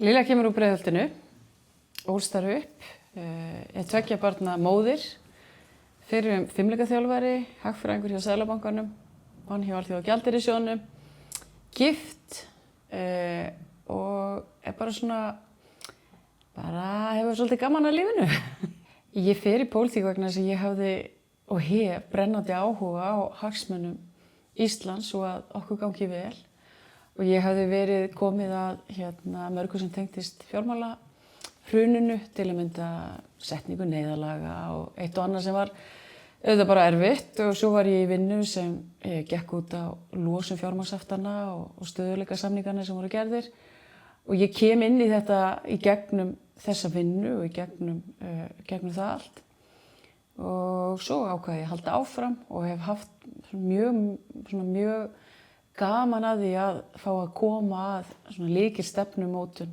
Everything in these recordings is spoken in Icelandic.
Lilja kemur úr Breiðholtinu, ólst þar upp, er 2 barna móðir, fyrrum fimleikaþjálfari, hagfræðingur hjá Seðlabankanum, vann hjá Alþjóðagjaldeyrissjóðnum, gift og er hefur svolítið gaman að lífinu. Ég fer í pólitík vegna þess að ég hafði og hef brennandi áhuga á hagsmunum Íslands og að okkur gangi vel. Og ég hafði verið komið að mörgu sem tengdist fjármálahruninu, til að mynda setningu neyðarlaga og eitt og annað sem var auðvitað bara erfitt. Og svo var ég í vinnu sem gekk út á losun fjármagnshaftana og stöðugleikasamningarnir sem voru gerðir. Og ég kem inn í þetta í gegnum þessa vinnu og í gegnum það allt. Og svo ákvað ég að halda áfram og hef haft mjög gaman að því að fá að koma að lykilstefnumótun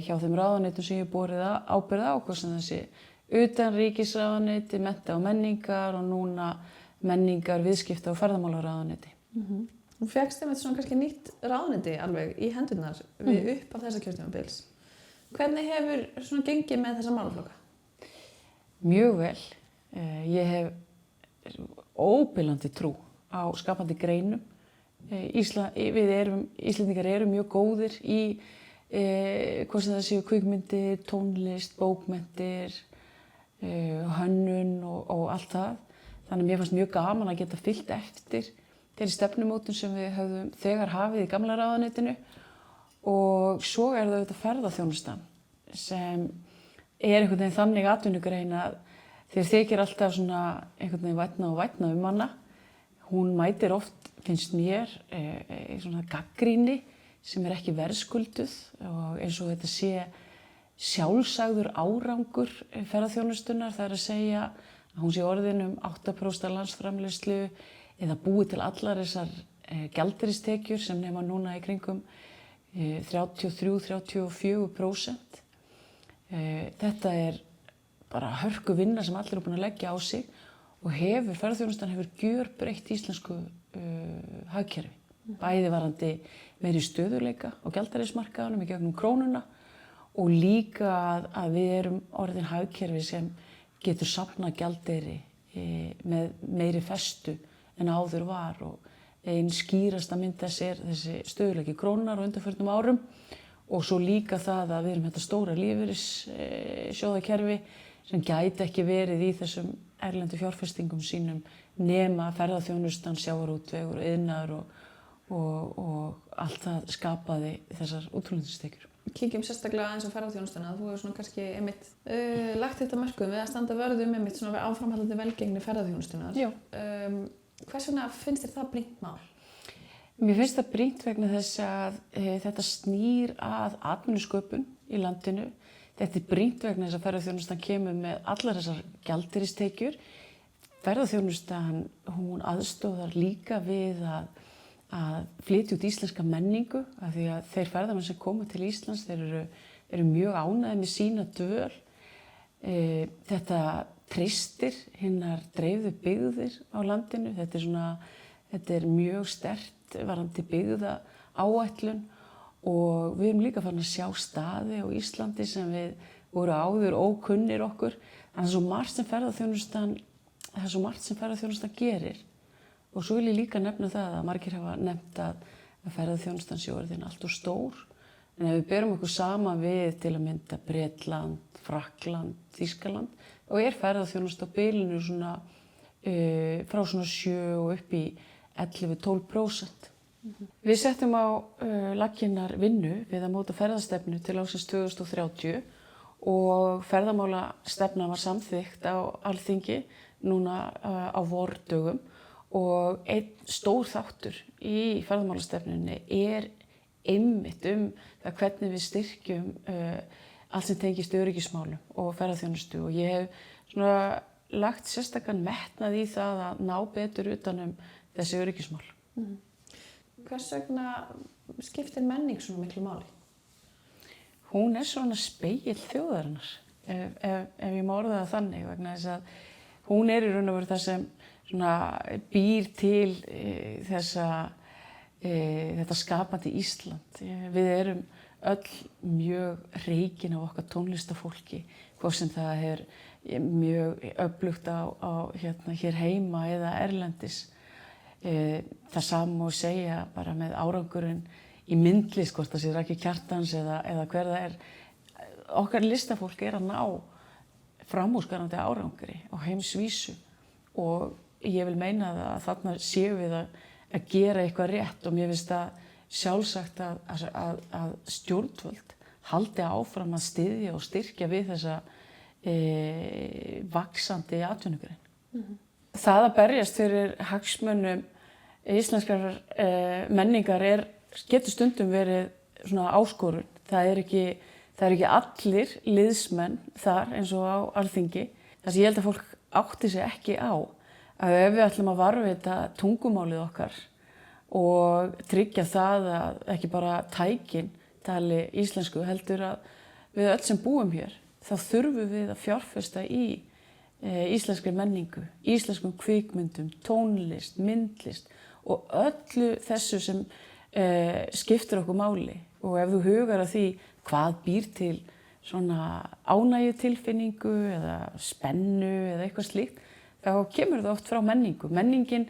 hjá þeim ráðuneytum sem ég hef borið ábyrgð á, hvort sem þessi utanríkisráðuneyti, mennta og menningar og núna menningar, viðskipta og ferðamálaráðuneyti. Þú fékkst einmitt kannski nýtt ráðuneyti alveg í hendurnar við upp af þessa kjörtímabils. Hvernig hefur gengið með þessa málaflokka? Mjög vel. Ég hef óbilandi trú á skapandi greinum. Íslendingar eru mjög góðir í hvort sem það séu kvikmyndir, tónlist, bókmenntir, hönnun og allt það. Þannig að mér fannst mjög gaman að geta fylgt eftir þeirri stefnumótun sem við höfðum þegar hafið í gamla ráðuneytinu. Og svo er það auðvitað ferðaþjónustan sem er einhvern veginn þannig atvinnugrein að þeir þykir alltaf einhvern veginn vænna um hana. Hún mætir oft, finnst mér, gagnrýni sem er ekki verðskulduð og eins og þetta sé sjálfsagður árangur ferðaþjónustunnar. Það er að segja að hún sé orðin 8% af landsframleiðslu eða búið til allar þessar gjaldeyristekjur sem nema núna í kringum 33–34%. Þetta er bara hörku vinna sem allir eru búin að leggja á sig og ferðaþjónustan hefur gjörbreytt íslensku hagkerfi. Bæði varðandi meiri stöðugleika á gjaldeyrismarkaðunum í gegnum krónuna og líka að við erum orðin hagkerfi sem getur safnað gjaldeyri með meiri festu en áður var. Og ein skýrasta mynd þess er þessi stöðugleiki krónunnar á undanförnum árum og svo líka það að við erum þetta stóra lífeyrissjóðakerfi sem gæti ekki verið í þessum erlendu fjárfestingum sínum nema ferðaþjónustan, sjávarútvegur, iðnaður og allt það skapaði þessar útflutningstekjur. Kíkjum sérstaklega aðeins á ferðaþjónustuna. Þú hefur kannski einmitt lagt þetta mörkum við að standa vörð einmitt áframhaldandi velgengni ferðaþjónustunar. Já. Hvers vegna finnst þér það brýnt mál? Mér finnst það brýnt vegna þess að þetta snýr að atvinnusköpun í landinu. Þetta er brýnt vegna þess að ferðaþjónustan kemur með allar þessar gjaldeyristekjur. Ferðaþjónustan, hún aðstoðar líka við að flytja út íslenska menningu af því að þeir ferðamenn sem koma til Íslands, þeir eru mjög ánægðir með sína dvöl. Þetta treystir hinnar dreifðu byggðir á landinu. Þetta er mjög sterkt varðandi byggða áætlun og við erum líka farin að sjá staði á Íslandi sem við voru áður ókunnir okkur. Það er svo margt sem ferðaþjónustan gerir. Og svo vil ég líka nefna það að margir hafa nefnt að ferðaþjónustan sé orðin allt of stór. En ef við berum okkur saman við til að mynda Bretland, Frakkland, Þýskaland, og ferðaþjónusta á bilinu frá 7 og upp í 11–12%. Við settum á laggirnar vinnu við að móta ferðastefnu til ársins 2030 og ferðamálastefna var samþykkt á Alþingi núna á vordögum. Og einn stór þáttur í ferðamálastefnunni er einmitt það hvernig við styrkjum allt sem tengist öryggismálum og ferðaþjónustu. Og ég hef lagt sérstakan metnað í það að ná betur utan þessi öryggismál. Hvers vegna skiptir menning svona miklu máli? Hún er spegill þjóðarinnar, ef ég má orða það þannig, vegna þess að hún er í raun og veru það sem býr til þetta skapandi Ísland. Við erum öll mjög reikin af okkar tónlistafólki, hvort sem það er mjög öflugt hér heima eða erlendis. Það sama má segja bara með árangurinn í myndlist, hvort það sé Raggi Kjartans eða hver það er. Okkar listafólk er að ná framúrskarandi árangri á heimsvísu og ég vil meina að þarna séum við að gera eitthvað rétt og mér finnst það sjálfsagt að stjórnvöld haldi áfram að styðja og styrkja við þessa vaxandi atvinnugrein. Það að berjast fyrir hagsmunum íslenskrar menningar getur stundum verið svona áskorun. Það er ekki allir liðsmenn þar eins og á Alþingi. Það sem ég held að fólk átti sig ekki á, að ef við ætlum að varðveita tungumálið okkar og tryggja það að ekki bara tækin tali íslensku, heldur að við öll sem búum hér, þá þurfum við að fjárfesta í íslenskri menningu, íslenskum kvikmyndum, tónlist, myndlist og öllu þessu sem skiptir okkur máli. Og ef þú hugar að því hvað býr til svona ánægjutilfinningu eða spennu eða eitthvað slíkt, þá kemur það oft frá menningu. Menningin,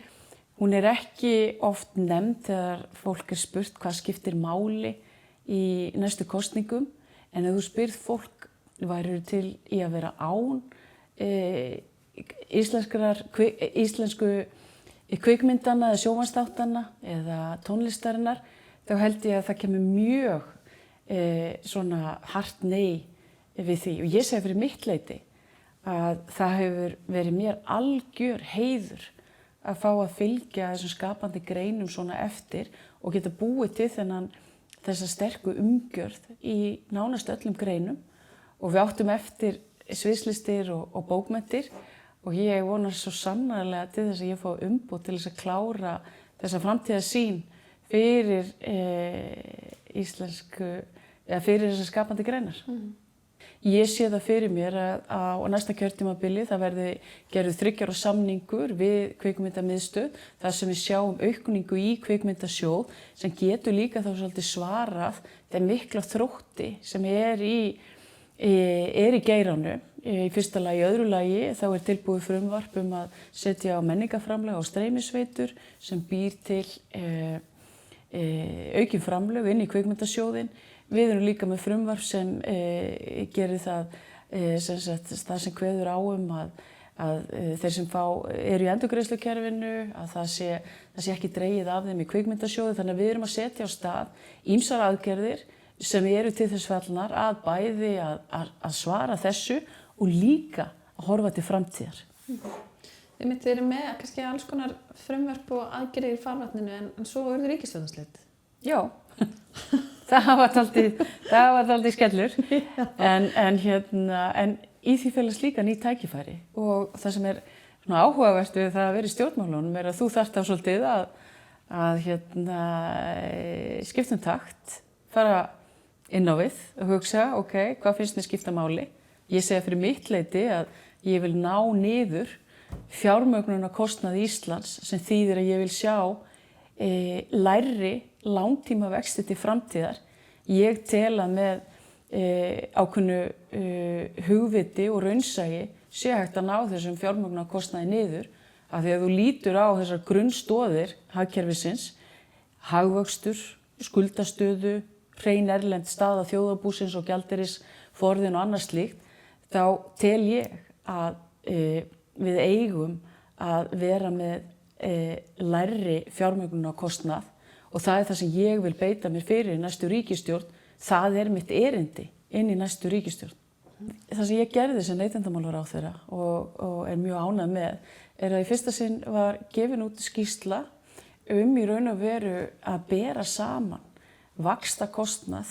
hún er ekki oft nefnd þegar fólk spurt hvað skiptir máli í næstu kosningum, en ef þú spyrð fólk værirðu til í að vera án íslensku kvikmyndana eða sjónvarpsþáttanna eða tónlistarinnar, þá held ég að það kemur mjög svona hart nei við því. Og ég segi fyrir mitt leyti að það hefur verið mér algjör heiður að fá að fylgja þessum skapandi greinum svona eftir og geta búið til þessa sterku umgjörð í nánast öllum greinum. Og við áttum eftir sviðslistir og bókmenntir og ég vonar svo sannarlega til þess að ég fá umboð til þess að klára þessa framtíðarsýn fyrir fyrir þessar skapandi greinar. Ég sé það fyrir mér að á næsta kjörtímabili það verði gerður 3 ára samningur við kvikmyndamiðstöð þar sem við sjáum aukningu í kvikmyndasjóð sem getur líka þá svolítið svarað þeim mikla þrótti sem er í geiranum. Í fyrsta lagi, í öðru lagi þá er tilbúið frumvarp að setja á menningarframlag á streymisveitur sem býr til aukin framlög inn í kvikmyndasjóðin. Við erum líka með frumvarp sem gerir það sem kveður á að þeir sem eru í endurgreiðslukerfinu, að það sé ekki dregið af þeim í kvikmyndasjóði. Þannig að við erum að setja á stað ýmsar aðgerðir sem eru til þess fallnar að bæði að svara þessu og líka að horfa til framtíðar. Þið eru með kannski alls konar frumvarp og aðgerðir í farvatninu en svo verður ríkisstjórnarslit. Já, það var dálítið skellur, en í því felast líka ný tækifæri og það sem er áhugavert við það að vera í stjórnmálunum er að þú þarft á svolítið að skipta takt, fara inn á við og hugsa, hvað finnst mér skipta máli? Ég segi fyrir mitt leyti að ég vil ná niður fjármögnunarkostnað Íslands sem þýðir að ég vil sjá lægri langtímavexti til framtíðar. Ég tel að með ákveðnu hugviti og raunsæi sé hægt að ná þessum fjármögnunarkostnaði niður af því að þú lítur á þessar grunnstoðir hagkerfisins, hagvöxtur, skuldastöðu, hrein erlend staða þjóðarbúsins og gjaldeyrisforðin og annað slíkt, þá tel ég að við eigum að vera með lægri fjármögnunarkostnað og það er það sem ég vil beita mér fyrir í næstu ríkisstjórn. Það er mitt erindi inn í næstu ríkisstjórn. Það sem ég gerði sem neytendamálaráðherra og er mjög ánægð með er að í fyrsta sinn var gefin út skýrsla í raun og veru að bera saman vaxtakostnað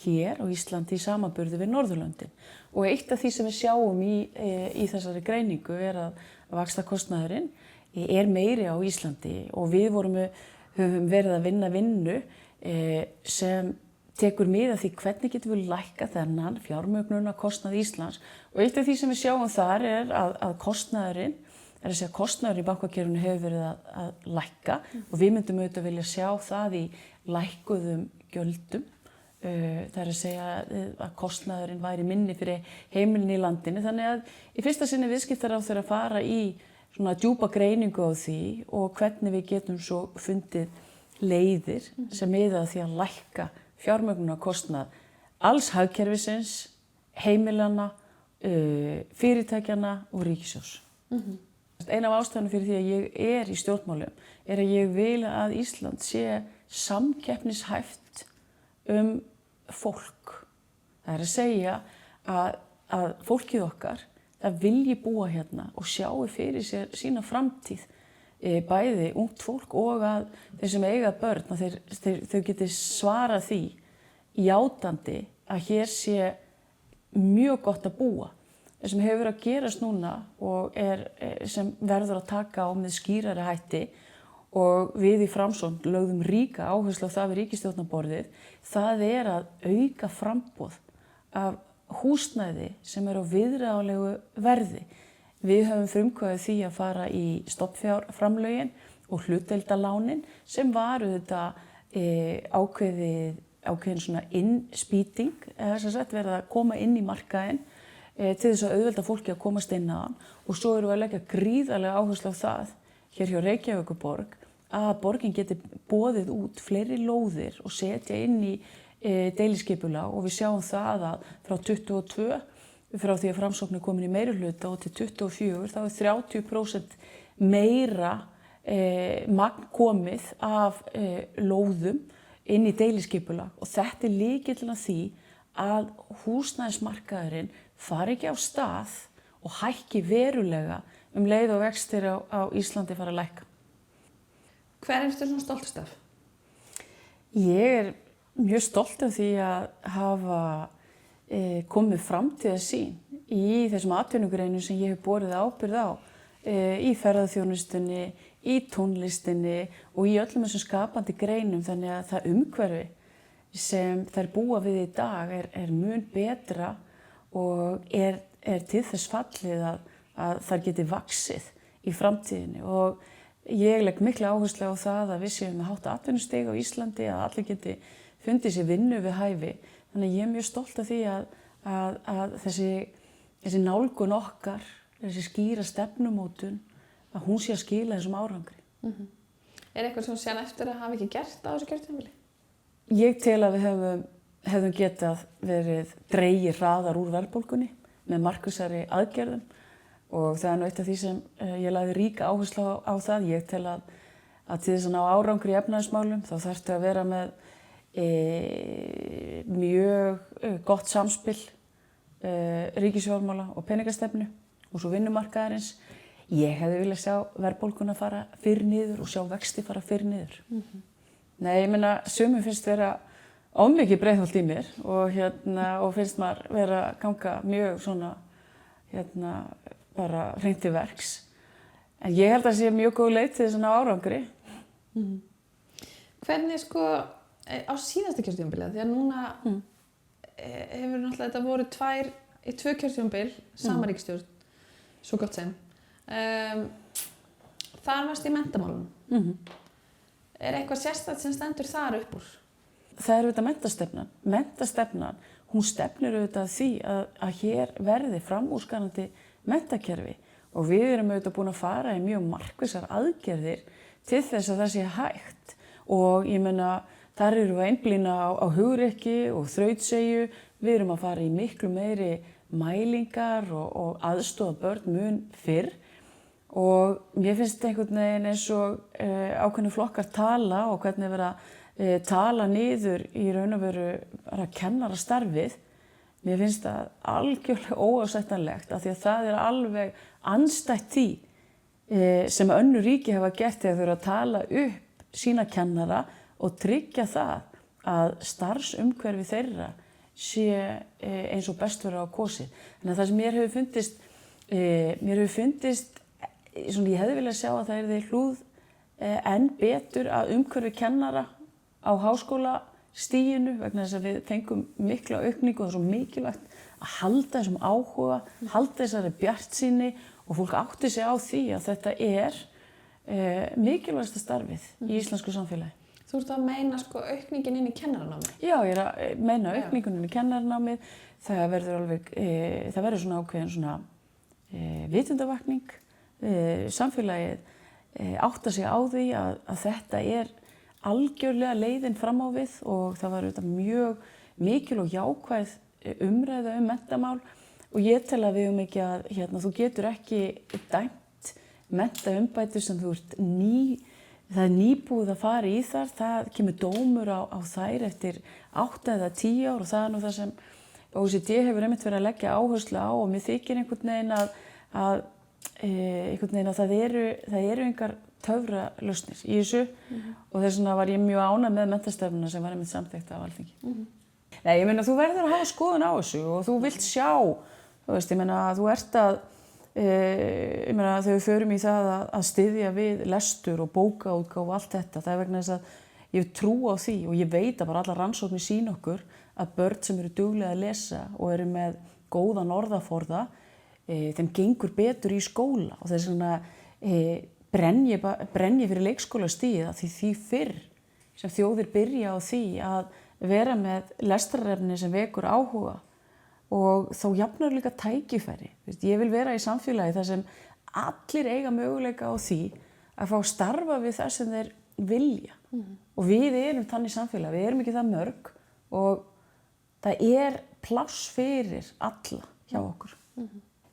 hér á Íslandi í samanburði við Norðurlöndin. Og eitt af því sem við sjáum í þessari greiningu er að vaxtakostnaðurinn er meiri á Íslandi og við höfum verið að vinna vinnu sem tekur mið af því hvernig getum við lækkað þennan fjármögnunarkostnað Íslands. Og eitt af því sem við sjáum þar er að kostnaðurinn í bankakerfinu hefur verið að lækka og við myndum auðvitað vilja sjá það í lækkuðum gjöldum Það er að segja að kostnaðurinn væri minni fyrir heimilin í landinu. Þannig að í fyrsta sinni viðskiptaráðherra að fara í svona djúpa greiningu á því og hvernig við getum svo fundið leiðir sem miða að því að lækka fjármögnunarkostnað alls hagkerfisins, heimilana, fyrirtækjana og ríkissjóðs. Ein af ástæðunum fyrir því að ég í stjórnmálum að ég vil að Ísland sé samkeppnishæft fólk. Það er að segja að fólkið okkar það vilji búa hérna og sjáu fyrir sér sína framtíð, bæði ungt fólk og að þeir sem eiga börn, að þau geti svarað því játandi að hér sé mjög gott að búa. Það sem hefur að gerast núna og sem verður að taka á með skýrari hætti og við í Framsókn lögðum ríka áherslu á það við ríkisstjórnarborðið, það er að auka framboð af húsnæði sem á viðráðanlegu verði. Við höfum frumkvæðið því að fara í stofnfjárframlögin og hlutdeildarlánin sem var auðvitað ákveðin svona innspýting, þess að verða að koma inn í markaðinn til þess að auðvelda fólki að komast inn á hann og svo erum við að leggja gríðarlega áherslu á það hér hjá Reykjavíkurborg að borgin geti boðið út fleiri lóðir og setja inn í deiliskipulag og við sjáum það að frá 22, frá því að Framsókn er komin í meirihluta og til 24 þá er 30% meira magn komið af lóðum inn í deiliskipulag og þetta er lykillinn að því að húsnæðismarkaðurinn fari ekki á stað og hækki verulega leið og vextir á Íslandi fara að lækka. Hver ertu svona stoltust af? Ég mjög stolt af því að hafa komið framtíðarsýn í þessum atvinnugreinum sem ég hef borið ábyrgð á, í ferðaþjónustunni, í tónlistinni og í öllum þessum skapandi greinum, þannig að það umhverfi sem þær búa við í dag er mun betra og er til þess fallið að þær geti vaxið í framtíðinni og ég legg mikla áherslu á það að við séum með hátt atvinnustig á Íslandi, að allir geti fundið sér vinnu við hæfi. Þannig að ég er mjög stolt af því að þessi nálgun okkar, þessi skýra stefnumótun, að hún sé að skila þessum árangri. Er eitthvað sem sér eftir að hafa ekki gert á þessu kjörtímabili? Ég tel að við hefðum getað verið dregið hraðar úr verðbólgunni með markvissari aðgerðum og það er eitt af því sem ég lagði ríka áherslu á það. Ég tel að til þess að ná árangri í efnahagsmálum þá þarftu að vera með mjög gott samspil ríkisfjármála og peningastefnu og svo vinnumarkaðarins. Ég hefði viljað sjá verðbólguna fara fyrr niður og sjá vexti fara fyrr niður. Nei, ég meina, sumum finnst vera ómikið Breiðholt í mér og finnst maður vera að ganga mjög svona bara hreint til verks. En ég held að það sé mjög góð leið til þess að ná árangri. Hvernig á síðasta kjörtímabili, því að núna hefur náttúrulega þetta voru tvö kjörtímabil, sama ríkisstjórn, svo gott sem. Þar varst í menntamálunum. Er eitthvað sérstakt sem stendur þar upp úr? Það er auðvitað menntastefnan. Menntastefnan, hún stefnir auðvitað því að hér verði framúrskarandi menntakerfi og við erum auðvitað búin að fara í mjög markvissar aðgerðir til þess að það sé hægt og ég meina þar erum við að einblína á hugrekki og þrautseigju, við erum að fara í miklu meiri mælingar og aðstoða börn mun fyrr og mér finnst einhvern veginn eins og ákveðnir flokkar tala og hvernig vera tala niður í raun og veru kennarastarfið. Mér finnst það algjörlega óásættanlegt af því að það er alveg andstætt því sem önnur ríki hafa gert þegar þau eru að tala upp sína kennara og tryggja það að starfsumhverfi þeirra sé eins og best verið á kosið. Þannig að það sem mér hefur fundist, svona ég hefði viljað sjá að það yrði hlúð enn betur að umhverfi kennara á háskólastiginu vegna þess að við fengum mikla aukningu og það er svo mikilvægt að halda þessum áhuga, halda þessari bjartsýni og fólk átti sig á því að þetta er mikilvægasta starfið í íslensku samfélagi. Þú ert að meina sko aukningin inn í kennaranámi? Já, ég er að meina aukningunum í kennaranámið. Það verður alveg, það verður svona ákveðin svona vitundavakning. Samfélagið átta sig á því að þetta er algjörlega leiðin fram á við og það var auðvitað mjög mikil og jákvæð umræða menntamál og ég tel að við ekki að þú getur ekki dæmt menntaumbætur sem þú ert það er nýbúið að fara í þar, það kemur dómur á þær eftir 8 eða 10 ár og það er nú það sem OECD hefur einmitt verið að leggja áherslu á og mér þykir einhvern veginn að það eru engar töfralausnir í þessu og þess vegna var ég mjög ánægð með menntastefnuna sem var einmitt samþykkt af Alþingi. Nei, ég meina þú verður að hafa skoðun á þessu og þú vilt sjá, þú veist, ég meina þú ert ég meina þegar við förum í það að styðja við lestur og bókaútgáfu og allt þetta, það er vegna þess að ég trú á því og ég veit að bara allar rannsóknir sýna okkur að börn sem eru duglega að lesa og eru með góðan orðaforða, þeim gengur betur í skóla og þess vegna brenn ég fyrir leikskólastigið því fyrr sem þjóðir byrja á því að vera með lestrarefni sem vekur áhuga og þá jafnar líka tækifæri. Ég vil vera í samfélagi þar sem allir eiga möguleika á því að fá starfa við það sem þeir vilja. Og við erum þannig samfélagi, við erum ekki það mörg og það er pláss fyrir alla hjá okkur.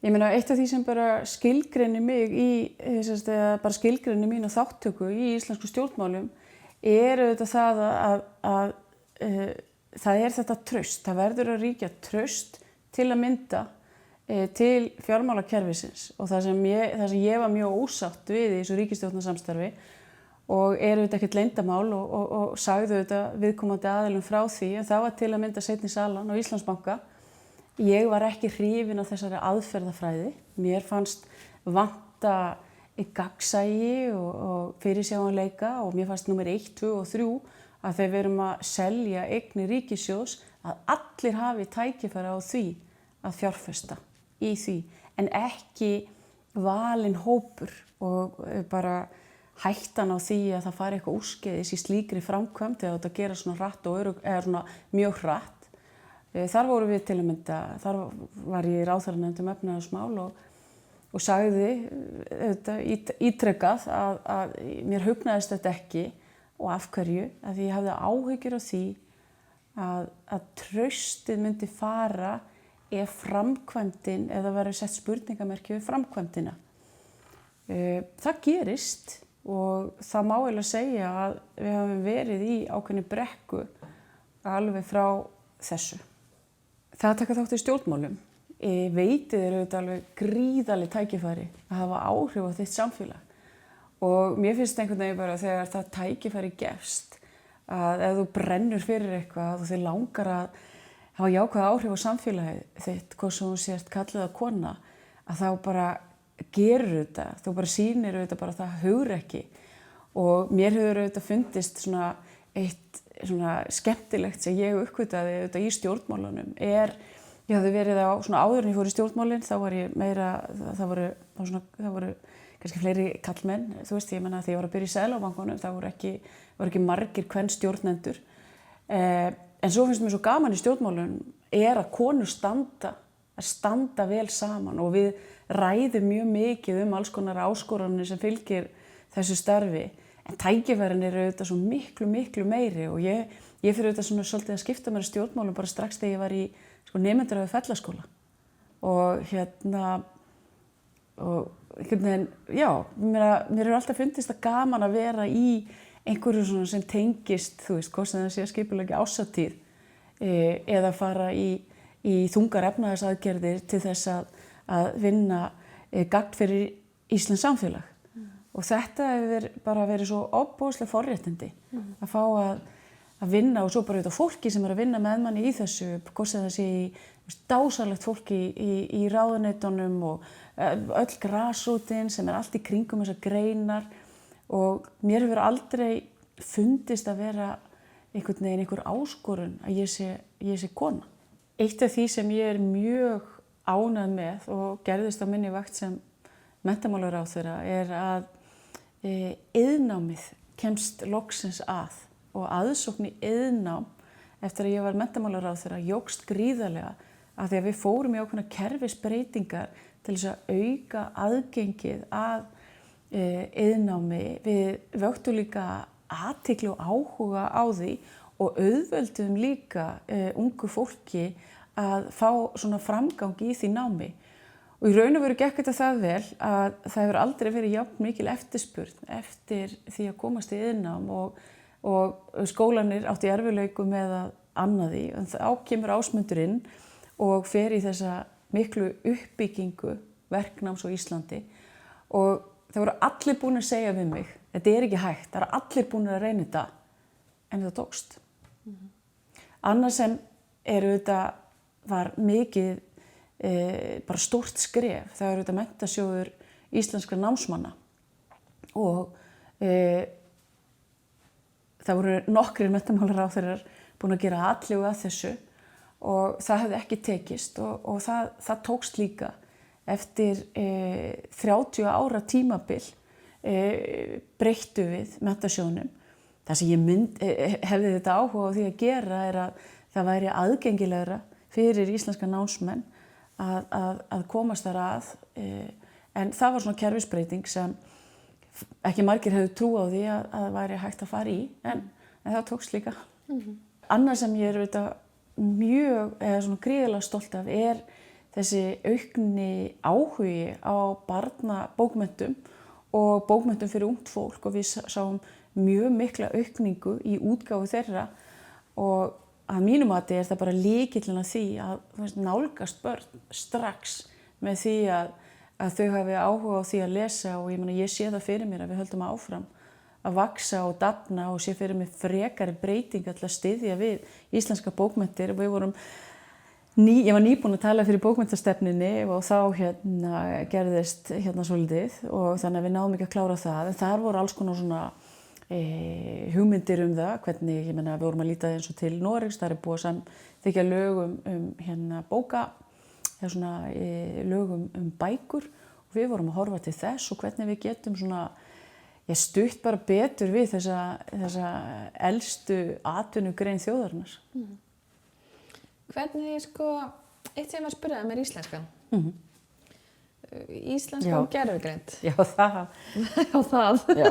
Ég meina, eitt af því sem bara skilgreinir mig bara skilgreinir mína þáttöku í íslensku stjórnmálum er auðvitað það að það er þetta traust. Það verður að ríkja traust til að mynda til fjármálakerfisins og það sem ég var mjög ósátt við í þessu ríkisstjórnarsamstarfi og er auðvitað ekkert leyndamál og sagði auðvitað viðkomandi aðilum frá því en það var til að mynda seinni salan á Íslandsbanka. Ég var ekki hrifin af þessari aðferðafræði. Mér fannst vanta gagnsæi og fyrirsjáanleika og mér fannst númer 1, 2 og 3 að þegar við erum að selja eignir ríkissjóðs að allir hafi tækifæri á því að fjárfesta í því en ekki valinn hópur og bara hættan á því að það fari eitthvað úrskeiðis í slíkri framkvæmd eða þetta gera svona hratt og svona mjög hratt. Þar voru við til að mynda, þar var ég í ráðherranefnd efnahagsmál og sagði ítrekað að mér hugnaðist þetta ekki og af hverju, að ég hafði áhyggjur af því að traustið myndi fara ef framkvæmdin, eða verður sett spurningamerki við framkvæmdina. Það gerist og það má eiginlega segja að við hafum verið í ákveðinni brekku alveg frá þessu. Það að taka þátt í stjórnmálum veitir þér auðvitað alveg gríðarleg tækifæri að hafa áhrif á þitt samfélag og mér finnst einhvern veginn bara þegar það tækifæri gefst að ef þú brennur fyrir eitthvað og þig langar að hafa jákvæð áhrif á samfélagið þitt, hvort sem þú sért kallið að kona, að þá bara gerur þetta, þú bara sýnir auðvitað bara það hugrekki og mér hefur auðvitað fundist svona eitt svona skemmtilegt sem ég uppgötaði auðvitað í stjórnmálunum ég hafði verið á svona áður en ég fór í stjórnmálin, þá var ég meira, það voru kannski fleiri kallmenn, þú veist, ég menna þegar ég var að byrja í Seðlabankanum, það voru ekki margir kvenstjórnendur. En svo finnst mér svo gaman í stjórnmálunum að konur standa vel saman og við ræðum mjög mikið alls konar áskoranir sem fylgir þessu starfi. En tækifærin eru auðvitað svo miklu meiri og ég fyrir auðvitað svona svolítið að skipta mér í stjórnmálum bara strax þegar ég var í nemendur við Fellaskóla. Og mér hefur alltaf fundist það gaman að vera í einhverju svona sem tengist, þú veist, hvort sem það sé að skipuleggja ásatíð eða fara í þungar efnahagsaðgerðir til þess að vinna gagn fyrir Íslands samfélag. Og þetta hefur bara verið svo ofboðslega forréttindi að fá að vinna og svo bara auðvitað fólki sem að vinna með manni í þessu, hvort sem það sé í dásalegt fólki í ráðuneytunum og öll grasrótin sem allt í kringum þessar greinar og mér hefur aldrei fundist að vera einhver áskorun að ég sé kona. Eitt af því sem ég mjög ánægð með og gerðist á minni vakt sem menntamálaráðherra að iðnnámið kemst loksins að og aðsókn í iðnnám eftir að ég var menntamálaráðherra jókst gríðarlega af því að við fórum í ákveðnar kerfisbreytingar til þess að auka aðgengið að iðnnámi. Við vöktum líka athygli og áhuga á því og auðveldum líka ungu fólki að fá svona framgang í því námi. Og í raun og veru gekk þetta það vel að það hefur aldrei verið jafn mikil eftirspurn eftir því að komast í iðnnám og skólanir átti í erfiðleikum með að anna því. En þá kemur Ásmundurinn og fer í þessa miklu uppbyggingu verknáms á Íslandi og það voru allir búin að segja við mig, þetta er ekki hægt, það eru allir búin að reyna þetta, en það tókst. Annað sem var mikið bara stórt skref, það er auðvitað Menntasjóður íslenskra námsmanna og það voru nokkrir menntamálaráðherrar búin að gera atlögu að þessu og það hefði ekki tekist og það tókst líka eftir 30 ára tímabil breyttu við Menntasjóðnum. Það sem ég hefði þetta áhuga á því að gera er að það væri aðgengilegra fyrir íslenska námsmenn að komast þar að, en það var svona kerfisbreyting sem ekki margir hefðu trú á því að væri hægt að fara í, en það tókst líka. Annað sem ég er mjög, eða svona gríðarlega stolt af er þessi aukni áhugi á barnabókmenntum og bókmenntum fyrir ungt fólk og við sáum mjög mikla aukningu í útgáfu þeirra og að mínu mati er það bara lykillinn að því að nálgast börn strax með því að þau hafi áhuga á því að lesa og ég sé það fyrir mér að við höldum áfram að vaksa og dafna og sé fyrir mér frekari breytingar til að styðja við íslenska bókmenntir. Ég var nýbúin að tala fyrir bókmenntastefnunni og þá gerðist svolítið og þannig að við náðum ekki að klára það, en þar voru alls konar svona hugmyndir það, hvernig, við vorum að líta eins og til Noregs, það er búið að samþykkja lög lög bækur og við vorum að horfa til þess og hvernig við getum stutt bara betur við þessa elstu atvinnugrein þjóðarinnar. Hvernig, eitt sem að spyrja það er íslenskan. Íslenska og gervigreind. Já, það. Já, það. Já.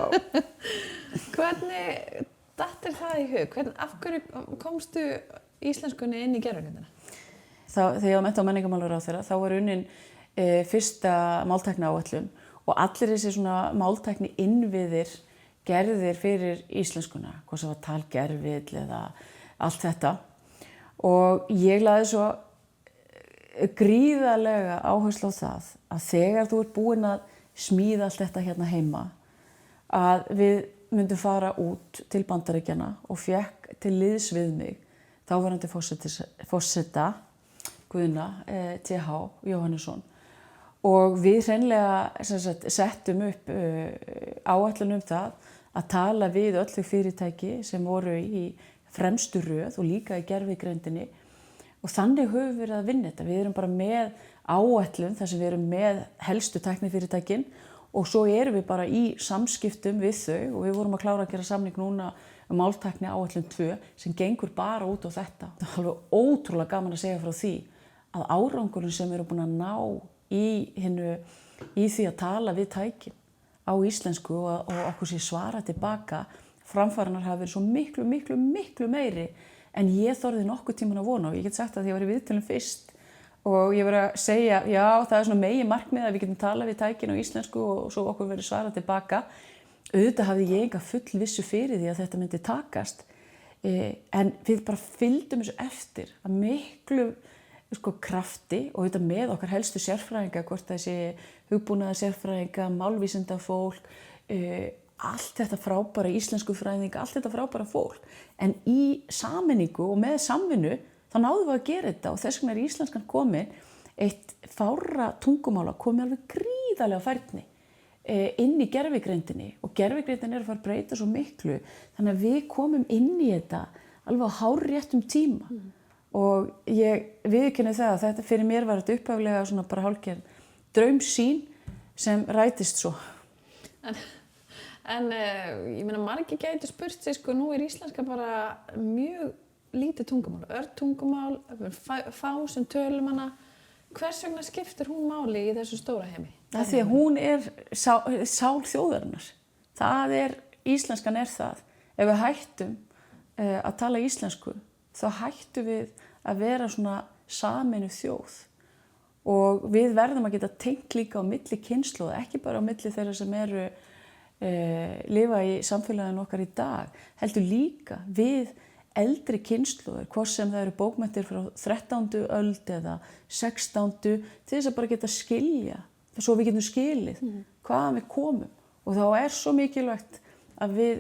Hvernig dattir það í hug? Af hverju komstu íslenskunni inn í gervigreindina? Þegar ég var mennta- og menningarmálaráðherra, þá var unnin fyrsta máltækniáætlun og allir þessi svona máltækni innviðir gerðir fyrir íslenskuna, hvað sem var talgervill eða allt þetta. Og ég lagði svo gríðarlega áherslu á það að þegar þú ert búin að smíða allt þetta hérna heima að við myndum fara út til Bandaríkjanna og fékk til liðs við mig þáverandi forseta Guðna T.H. Jóhannesson og við hreinlega settum upp áætlun það að tala við öll þau fyrirtæki sem voru í fremstu röð og líka í gervigreindinni og þannig höfum við verið að vinna þetta. Við erum bara með áætlun þar sem við erum með helstu tæknifyrirtækin og svo erum við bara í samskiptum við þau og við vorum að klára að gera samning núna máltækni áætlun 2 sem gengur bara út á þetta. Það er alveg ótrúlega gaman að segja frá því að árangurinn sem við erum búin að ná í því að tala við tækin á íslensku og okkur sé svara tilbaka, framfaranar hafa verið svo miklu meiri en ég þorði nokkuð tíman að vona og ég get sagt að ég var í viðtölum fyrst og ég var að segja, já það er svona megin markmið að við getum talað við tækin á íslensku og svo okkur verið svarað tilbaka. Auðvitað hafði ég enga full vissu fyrir því að þetta myndi takast en við bara fylgdum þessu eftir að miklu krafti og auðvitað með okkar helstu sérfræðinga, hvort þessi hugbúnaðar sérfræðinga, málvísindafólk, allt þetta frábæra íslenskufræðinga, allt þetta frábæra fólk. En í sameiningu og með samvinnu þá náðum við að gera þetta og þess vegna er íslenskan komin eitt fárra tungumála komið alveg gríðarlega færni inn í gervigreindinni og gervigreindin er að fara að breyta svo miklu þannig að við komum inn í þetta alveg á hárréttum tíma og ég viðurkenni það að þetta fyrir mér var þetta upphaflega svona bara hálfgerð draumsýn sem rætist svo. En ég meina, margir gætu spurt sig, sko, nú íslenska bara mjög lítið tungumál, tungumál, fá sem tölum hana. Hvers vegna skiptir hún máli í þessu stóra heimi? Það er því að hún sál þjóðarinnar. Íslenskan er það. Ef við hættum að tala íslensku, þá hættum við að vera svona sameinuð þjóð. Og við verðum að geta tengt líka á milli kynslóða, ekki bara á milli þeirra sem lifa í samfélaginu okkar í dag, heldur líka við eldri kynslóðir, hvort sem það eru bókmenntir frá 13. öld eða 16. til þess að bara geta skilja, svo við getum skilið hvaðan við komum. Og þá er svo mikilvægt að við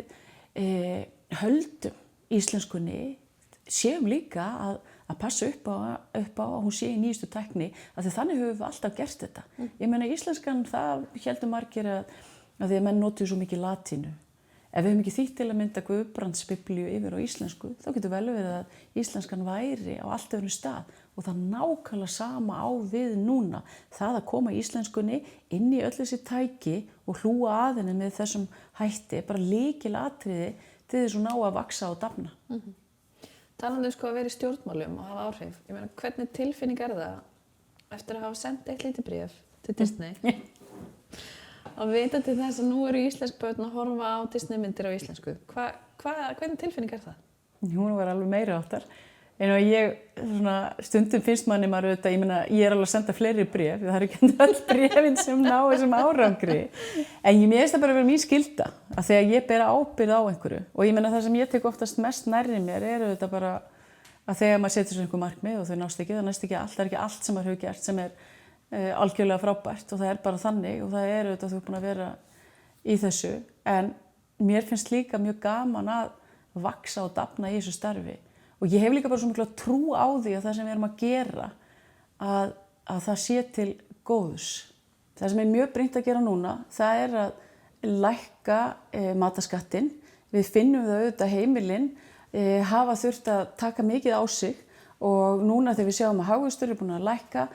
höldum íslenskunni, séum líka að passa upp á að hún sé í nýjustu tækni, af því þannig höfum við alltaf gert þetta. Ég meina íslenskan, það héldu margir að því að menn notuðu svo mikið latínu. Ef við höfum ekki þýtt til að mynda Guðbrands biblíu yfir á íslensku, þá getur vel verið að íslenskan væri á allt öðrum stað og það nákvæmlega sama á við núna. Það að koma íslenskunni inn í öll þessi tæki og hlúa að henni með þessum hætti, bara lykilatriði til þess að ná að vaxa og dafna. Talandi sko að vera í stjórnmálum og hafa áhrif, ég meina, hvernig tilfinning er það eftir að hafa sendt eitt lítið bréf til Disney? Að vita til þess að nú eru íslensk börn að horfa á Disneymyndir á íslensku. Hvernig tilfinning er það? Hún var alveg meiri áttar. En stundum finnst manni maður auðvitað, ég er alveg að senda fleiri bréf, það er ekki öll bréfin sem ná þessum árangri. En mér finnst það bara að vera mín skylda, að þegar ég bera ábyrgð á einhverju. Og ég meina það sem ég tek oftast mest nærri mér er auðvitað bara að þegar maður setur sér einhver markmið og þau nást ekki, það næst ekki allt, það er ekki allt sem maður hefur gert sem er algjörlega frábært og það er bara þannig og það er auðvitað þú búin að vera í þessu. En mér finnst líka mjög gaman að vaxa og dafna í þessu starfi. Og ég hef líka bara svo mikla trú á því að það sem við erum að gera að það sé til góðs. Það sem er mjög brýnt að gera núna, það er að lækka matarskattinn. Við finnum það auðvitað heimilin hafa þurft að taka mikið á sig og núna þegar við sjáum að hagvöxtur er búin að lækka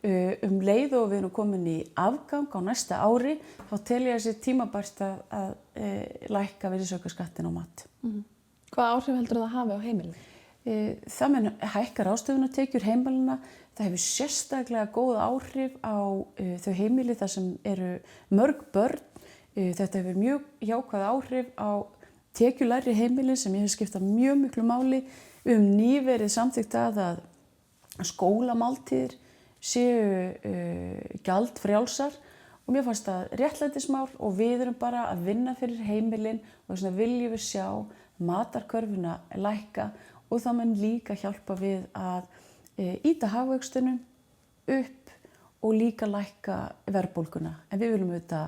leið og við erum komin í afgang á næsta ári, þá tel ég þessi tímabært að lækka virðisaukaskattinn á mat. Hvaða áhrif heldur það hafi á heimilin? Það mun hækka ráðstöfunartekjur heimilina. Það hefur sérstaklega góð áhrif á þau heimili þar sem eru mörg börn. Þetta hefur mjög jákvæð áhrif á tekjulægri heimilin sem ég hef skiptað mjög miklu máli. Við höfum nýverið samþykkt að skólamáltíðir séu gjaldfrjálsar og mér fannst það réttlætismál og við erum bara að vinna fyrir heimilin og þess vegna viljum við sjá matarkörfuna lækka og það mun líka hjálpa við að ýta hagvöxtunum upp og líka lækka verðbólguna. En við viljum auðvitað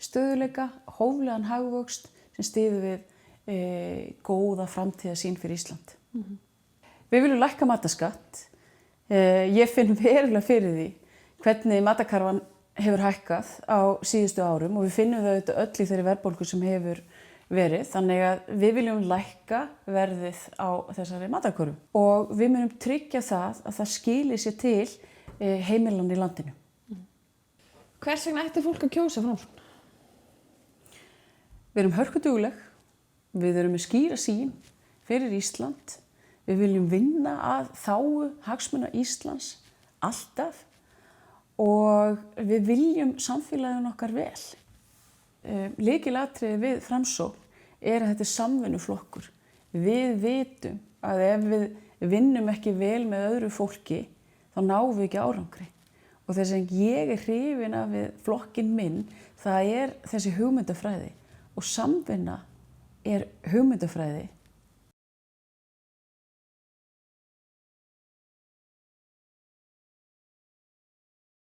stöðuleika, hóflegan hagvöxt sem styður við góða framtíðarsýn fyrir Ísland. Við viljum lækka matarskatt. Ég finn verulega fyrir því hvernig matarkarfan hefur hækkað á síðustu árum og við finnum það auðvitað öll í þeirri verðbólgu sem hefur verið. Þannig að við viljum lækka verðið á þessari matarkörfu og við munum tryggja það að það skili sér til heimilanna í landinu. Hvers vegna ætti fólk að kjósa Framsókn? Við erum hörkudugleg, við erum með skýra sýn fyrir Ísland. Við viljum vinna að þágu hagsmuna Íslands alltaf og við viljum samfélaginu okkar vel. Lykilatriði við Framsókn er að þetta er samvinnuflokkur. Við vitum að ef við vinnum ekki vel með öðru fólki þá náum við ekki árangri. Og þess að ég er hrifin af við flokkinn minn, það er þessi hugmyndafræði og samvinna er hugmyndafræði